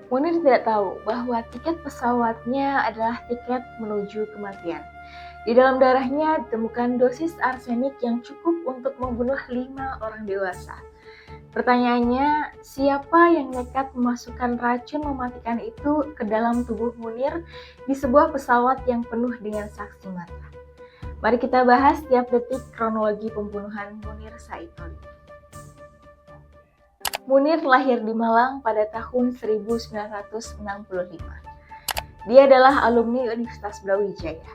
Munir tidak tahu bahwa tiket pesawatnya adalah tiket menuju kematian. Di dalam darahnya ditemukan dosis arsenik yang cukup untuk membunuh 5 orang dewasa. Pertanyaannya, siapa yang nekat memasukkan racun mematikan itu ke dalam tubuh Munir di sebuah pesawat yang penuh dengan saksi mata? Mari kita bahas tiap detik kronologi pembunuhan Munir Said Tholib. Munir lahir di Malang pada tahun 1965. Dia adalah alumni Universitas Brawijaya.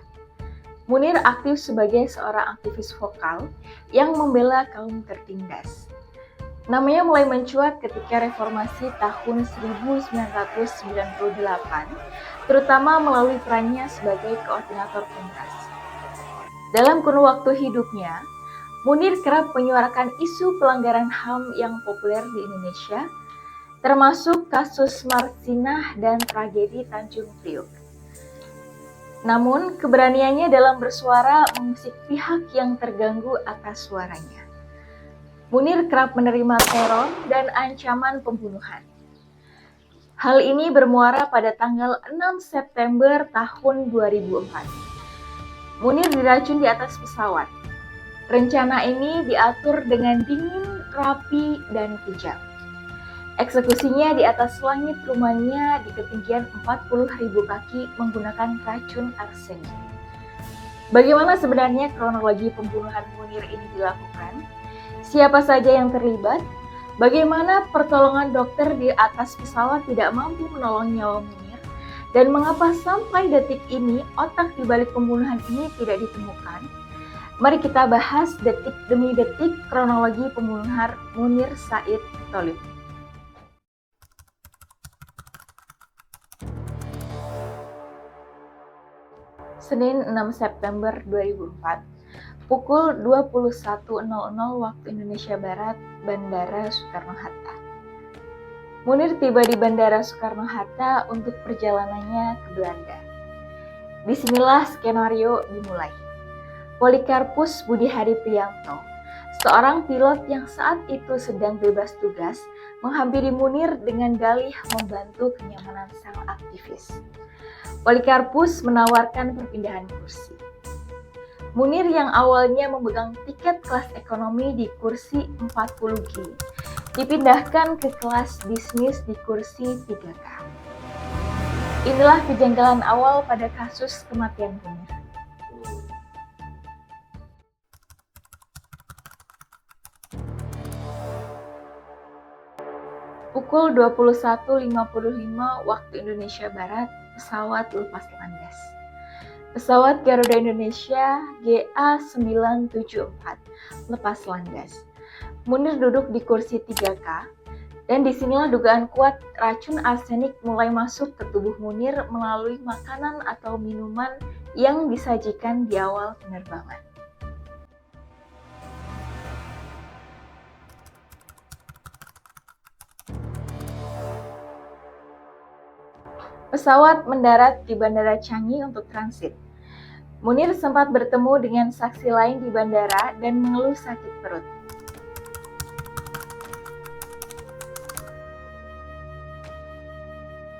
Munir aktif sebagai seorang aktivis vokal yang membela kaum tertindas. Namanya mulai mencuat ketika reformasi tahun 1998, terutama melalui perannya sebagai koordinator Kontras. Dalam kurun waktu hidupnya, Munir kerap menyuarakan isu pelanggaran HAM yang populer di Indonesia, termasuk kasus Marsinah dan tragedi Tanjung Priok. Namun, keberaniannya dalam bersuara mengusik pihak yang terganggu atas suaranya. Munir kerap menerima teror dan ancaman pembunuhan. Hal ini bermuara pada tanggal 6 September tahun 2004. Munir diracun di atas pesawat. Rencana ini diatur dengan dingin, rapi, dan kejam. Eksekusinya di atas langit rumahnya di ketinggian 40.000 kaki menggunakan racun arsenik. Bagaimana sebenarnya kronologi pembunuhan Munir ini dilakukan? Siapa saja yang terlibat? Bagaimana pertolongan dokter di atas pesawat tidak mampu menolong nyawa Munir? Dan mengapa sampai detik ini otak di balik pembunuhan ini tidak ditemukan? Mari kita bahas detik demi detik kronologi pembunuhan Munir Said Tholib. Senin 6 September 2004, pukul 21.00 waktu Indonesia Barat, Bandara Soekarno-Hatta. Munir tiba di Bandara Soekarno-Hatta untuk perjalanannya ke Belanda. Disinilah skenario dimulai. Polikarpus Budihadi Priyanto, seorang pilot yang saat itu sedang bebas tugas, menghampiri Munir dengan dalih membantu kenyamanan sang aktivis. Polikarpus menawarkan perpindahan kursi. Munir yang awalnya memegang tiket kelas ekonomi di kursi 40G, dipindahkan ke kelas bisnis di kursi 3K. Inilah kejanggalan awal pada kasus kematian Munir. Pukul 21.55 waktu Indonesia Barat, pesawat lepas landas. Pesawat Garuda Indonesia GA974 lepas landas. Munir duduk di kursi 3K, dan disinilah dugaan kuat racun arsenik mulai masuk ke tubuh Munir melalui makanan atau minuman yang disajikan di awal penerbangan. Pesawat mendarat di Bandara Changi untuk transit. Munir sempat bertemu dengan saksi lain di bandara dan mengeluh sakit perut.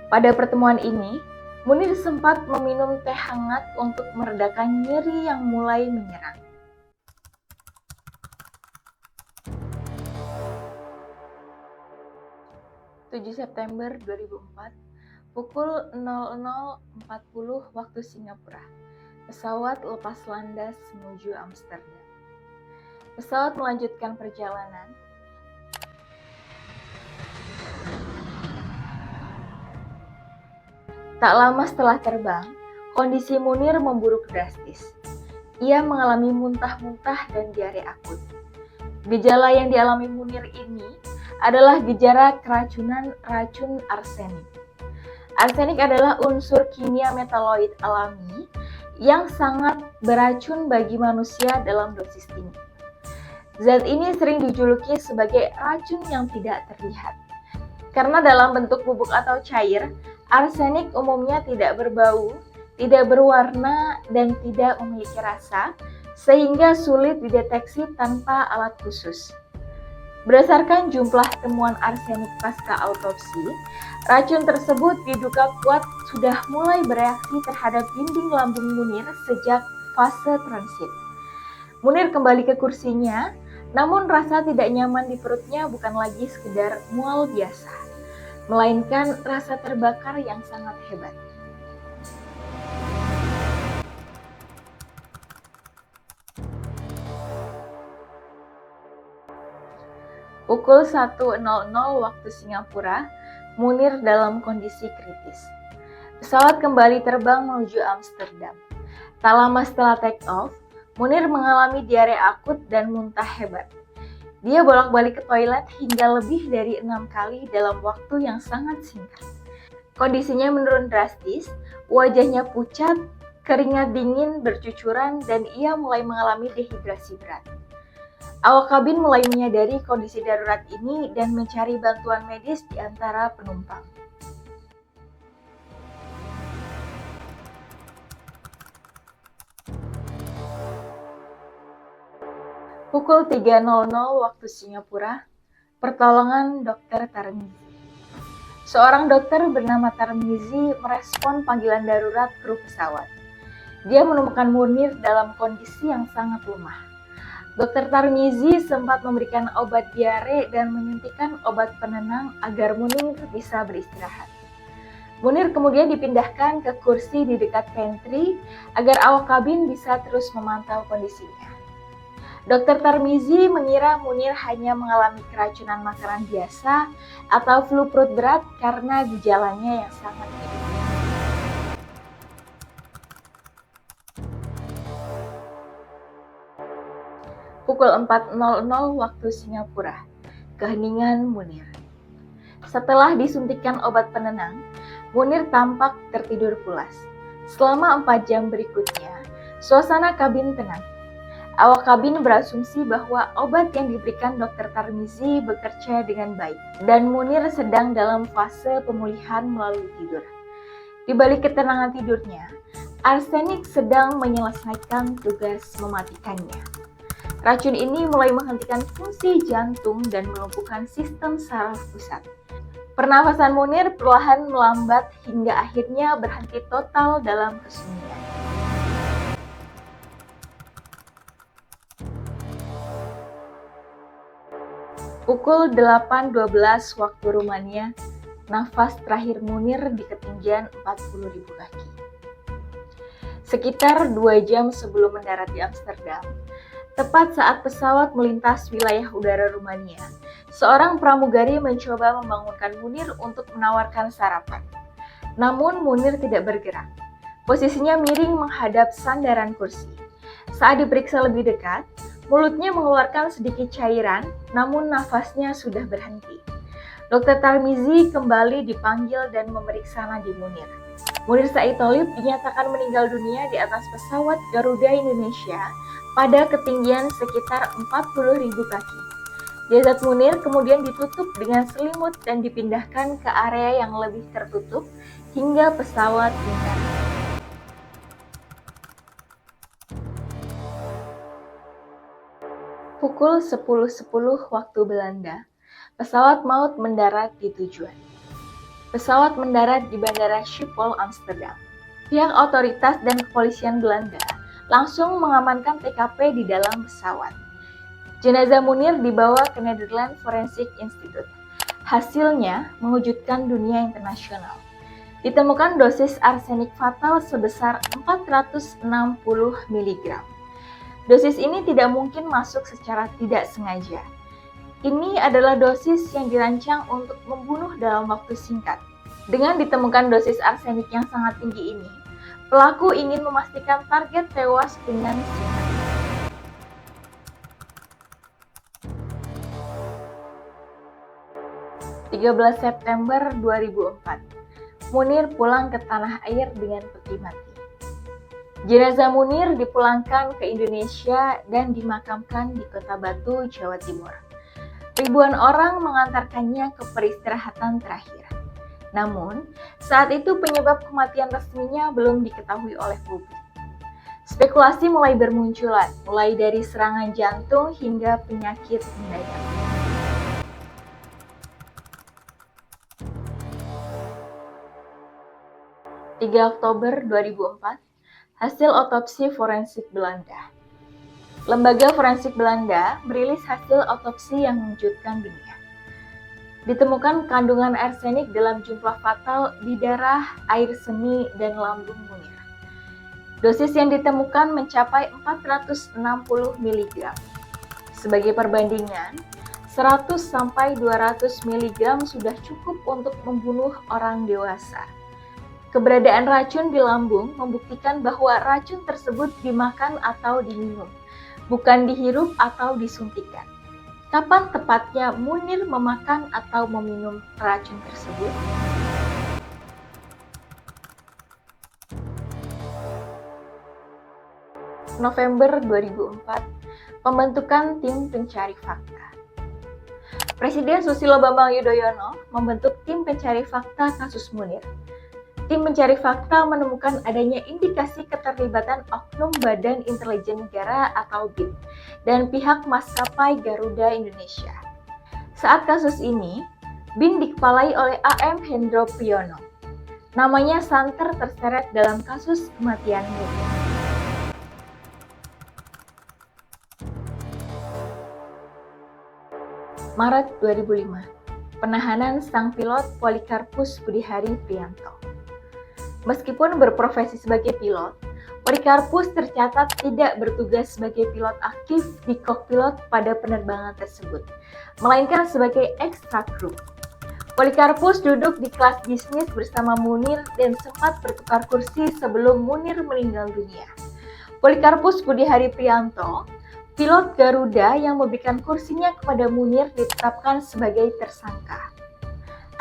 Pada pertemuan ini, Munir sempat meminum teh hangat untuk meredakan nyeri yang mulai menyerang. September 2004, pukul 00.40 waktu Singapura, pesawat lepas landas menuju Amsterdam. Pesawat melanjutkan perjalanan. Tak lama setelah terbang, kondisi Munir memburuk drastis. Ia mengalami muntah-muntah dan diare akut. Gejala yang dialami Munir ini adalah gejala keracunan racun arsenik. Arsenik adalah unsur kimia metaloid alami yang sangat beracun bagi manusia dalam dosis tinggi. Zat ini sering dijuluki sebagai racun yang tidak terlihat. Karena dalam bentuk bubuk atau cair, arsenik umumnya tidak berbau, tidak berwarna, dan tidak memiliki rasa, sehingga sulit dideteksi tanpa alat khusus. Berdasarkan jumlah temuan arsenik pasca autopsi, racun tersebut diduga kuat sudah mulai bereaksi terhadap dinding lambung Munir sejak fase transit. Munir kembali ke kursinya, namun rasa tidak nyaman di perutnya bukan lagi sekedar mual biasa, melainkan rasa terbakar yang sangat hebat. Pukul 1.00 waktu Singapura, Munir dalam kondisi kritis. Pesawat kembali terbang menuju Amsterdam. Tak lama setelah take off, Munir mengalami diare akut dan muntah hebat. Dia bolak-balik ke toilet hingga lebih dari 6 kali dalam waktu yang sangat singkat. Kondisinya menurun drastis, wajahnya pucat, keringat dingin bercucuran, dan ia mulai mengalami dehidrasi berat. Awak kabin mulai menyadari kondisi darurat ini dan mencari bantuan medis di antara penumpang. Pukul 3.00 waktu Singapura, pertolongan Dr. Tarmizi. Seorang dokter bernama Tarmizi merespon panggilan darurat kru pesawat. Dia menemukan Munir dalam kondisi yang sangat lemah. Dr. Tarmizi sempat memberikan obat diare dan menyuntikkan obat penenang agar Munir bisa beristirahat. Munir kemudian dipindahkan ke kursi di dekat pantry agar awak kabin bisa terus memantau kondisinya. Dr. Tarmizi mengira Munir hanya mengalami keracunan makanan biasa atau flu perut berat karena gejalanya yang sangat ringan. Pukul 4.00 waktu Singapura, keheningan Munir. Setelah disuntikkan obat penenang, Munir tampak tertidur pulas. Selama 4 jam berikutnya, suasana kabin tenang. Awak kabin berasumsi bahwa obat yang diberikan Dr. Tarmizi bekerja dengan baik, dan Munir sedang dalam fase pemulihan melalui tidur. Di balik ketenangan tidurnya, arsenik sedang menyelesaikan tugas mematikannya. Racun ini mulai menghentikan fungsi jantung dan melumpuhkan sistem saraf pusat. Pernafasan Munir perlahan melambat hingga akhirnya berhenti total dalam kesunyian. Pukul 8.12 waktu Rumania, nafas terakhir Munir di ketinggian 40.000 kaki. Sekitar 2 jam sebelum mendarat di Amsterdam, tepat saat pesawat melintas wilayah udara Rumania, seorang pramugari mencoba membangunkan Munir untuk menawarkan sarapan. Namun Munir tidak bergerak. Posisinya miring menghadap sandaran kursi. Saat diperiksa lebih dekat, mulutnya mengeluarkan sedikit cairan, namun nafasnya sudah berhenti. Dr. Tarmizi kembali dipanggil dan memeriksa nadi Munir. Munir Said-Tholib dinyatakan meninggal dunia di atas pesawat Garuda Indonesia pada ketinggian sekitar 40.000 kaki. Jasad Munir kemudian ditutup dengan selimut dan dipindahkan ke area yang lebih tertutup hingga pesawat mendarat. Pukul 10.10 waktu Belanda, pesawat maut mendarat di tujuan. Pesawat mendarat di Bandara Schiphol, Amsterdam. Pihak otoritas dan kepolisian Belanda langsung mengamankan TKP di dalam pesawat. Jenazah Munir dibawa ke Netherlands Forensic Institute. Hasilnya mengejutkan dunia internasional. Ditemukan dosis arsenik fatal sebesar 460 mg. Dosis ini tidak mungkin masuk secara tidak sengaja. Ini adalah dosis yang dirancang untuk membunuh dalam waktu singkat. Dengan ditemukan dosis arsenik yang sangat tinggi ini, pelaku ingin memastikan target tewas dengan singkat. (13 September 2004), Munir pulang ke tanah air dengan peti mati. Jenazah Munir dipulangkan ke Indonesia dan dimakamkan di Kota Batu, Jawa Timur. Ribuan orang mengantarkannya ke peristirahatan terakhir. Namun, saat itu penyebab kematian resminya belum diketahui oleh publik. Spekulasi mulai bermunculan, mulai dari serangan jantung hingga penyakit mendadak. 3 Oktober 2004, hasil otopsi forensik Belanda. Lembaga forensik Belanda merilis hasil otopsi yang mengejutkan dunia. Ditemukan kandungan arsenik dalam jumlah fatal di darah, air seni, dan lambung Munir. Dosis yang ditemukan mencapai 460 mg. Sebagai perbandingan, 100 sampai 200 mg sudah cukup untuk membunuh orang dewasa. Keberadaan racun di lambung membuktikan bahwa racun tersebut dimakan atau diminum, bukan dihirup atau disuntikan. Kapan tepatnya Munir memakan atau meminum racun tersebut? November 2004, pembentukan tim pencari fakta. Presiden Susilo Bambang Yudhoyono membentuk tim pencari fakta kasus Munir. Tim pencari fakta menemukan adanya indikasi keterlibatan oknum Badan Intelijen Negara atau BIN dan pihak maskapai Garuda Indonesia. Saat kasus ini, BIN dikepalai oleh AM Hendro Priyono. Namanya santer terseret dalam kasus kematian Munir. Maret 2005, penahanan sang pilot Polikarpus Budihari Prianto. Meskipun berprofesi sebagai pilot, Polikarpus tercatat tidak bertugas sebagai pilot aktif di kokpilot pada penerbangan tersebut, melainkan sebagai ekstra kru. Polikarpus duduk di kelas bisnis bersama Munir dan sempat bertukar kursi sebelum Munir meninggal dunia. Polikarpus Budihari Prianto, pilot Garuda yang memberikan kursinya kepada Munir, ditetapkan sebagai tersangka.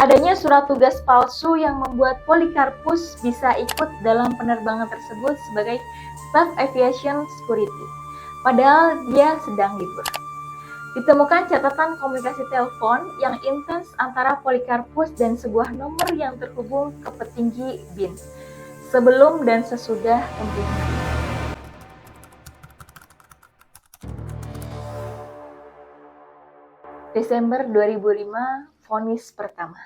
Adanya surat tugas palsu yang membuat Polikarpus bisa ikut dalam penerbangan tersebut sebagai Staff Aviation Security, padahal dia sedang libur. Ditemukan catatan komunikasi telepon yang intens antara Polikarpus dan sebuah nomor yang terhubung ke petinggi BIN sebelum dan sesudah pembunuhan. Desember 2005, vonis pertama.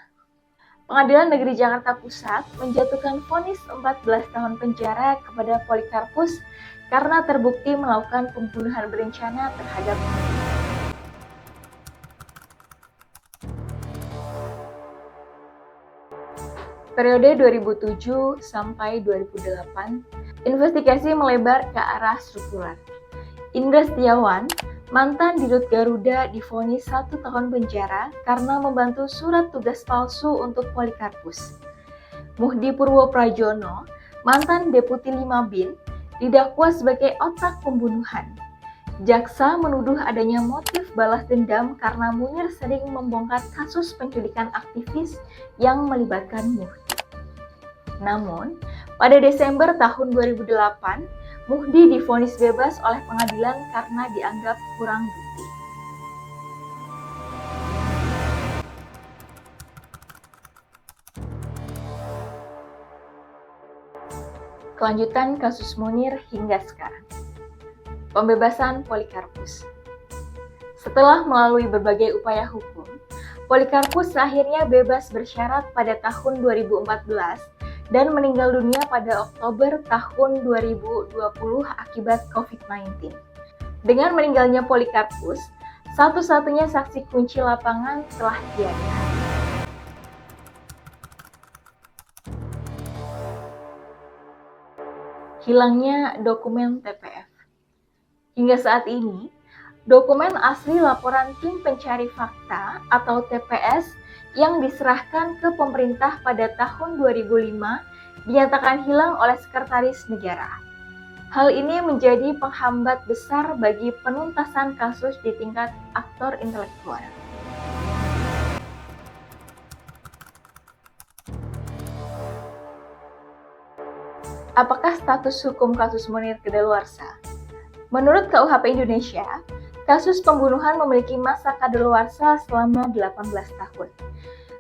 Pengadilan Negeri Jakarta Pusat menjatuhkan vonis 14 tahun penjara kepada Polikarpus karena terbukti melakukan pembunuhan berencana terhadap Munir. Periode 2007 sampai 2008, investigasi melebar ke arah struktural. Indra Setiawan, mantan Dirut Garuda, divonis 1 tahun penjara karena membantu surat tugas palsu untuk Polikarpus. Muhdi Purwo Prajono, mantan Deputi 5 BIN, didakwa sebagai otak pembunuhan. Jaksa menuduh adanya motif balas dendam karena Munir sering membongkar kasus penculikan aktivis yang melibatkan Muhdi. Namun, pada Desember tahun 2008, Muhdi divonis bebas oleh pengadilan karena dianggap kurang bukti. Kelanjutan kasus Munir hingga sekarang. Pembebasan Polikarpus. Setelah melalui berbagai upaya hukum, Polikarpus akhirnya bebas bersyarat pada tahun 2014 dan meninggal dunia pada Oktober tahun 2020 akibat COVID-19. Dengan meninggalnya Polikarpus, satu-satunya saksi kunci lapangan telah tiada. Hilangnya dokumen TPF. Hingga saat ini, dokumen asli laporan Tim Pencari Fakta atau TPS yang diserahkan ke pemerintah pada tahun 2005 dinyatakan hilang oleh Sekretaris Negara. Hal ini menjadi penghambat besar bagi penuntasan kasus di tingkat aktor intelektual. Apakah status hukum kasus Munir kedaluarsa? Menurut KUHP Indonesia, kasus pembunuhan memiliki masa kadaluarsa selama 18 tahun.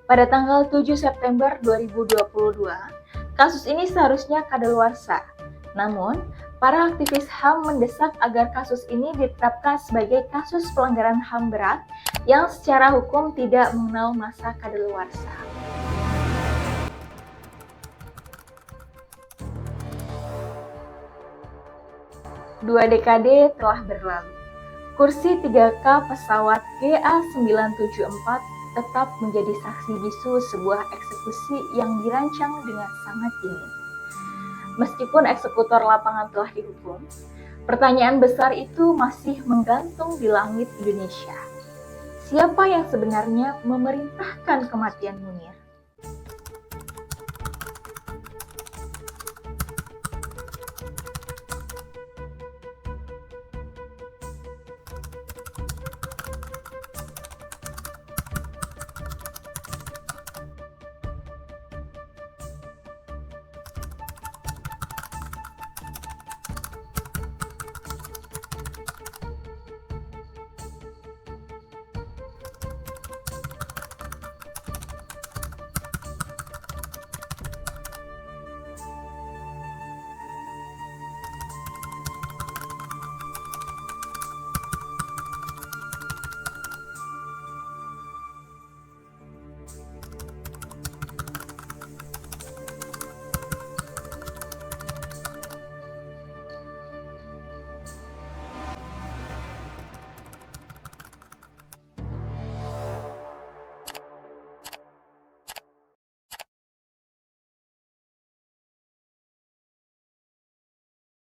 Pada tanggal 7 September 2022, kasus ini seharusnya kadaluarsa. Namun, para aktivis HAM mendesak agar kasus ini ditetapkan sebagai kasus pelanggaran HAM berat yang secara hukum tidak mengenal masa kadaluarsa. 2 dekade telah berlalu. Kursi 3K pesawat GA974 tetap menjadi saksi bisu sebuah eksekusi yang dirancang dengan sangat dingin. Meskipun eksekutor lapangan telah dihukum, pertanyaan besar itu masih menggantung di langit Indonesia. Siapa yang sebenarnya memerintahkan kematian Munir?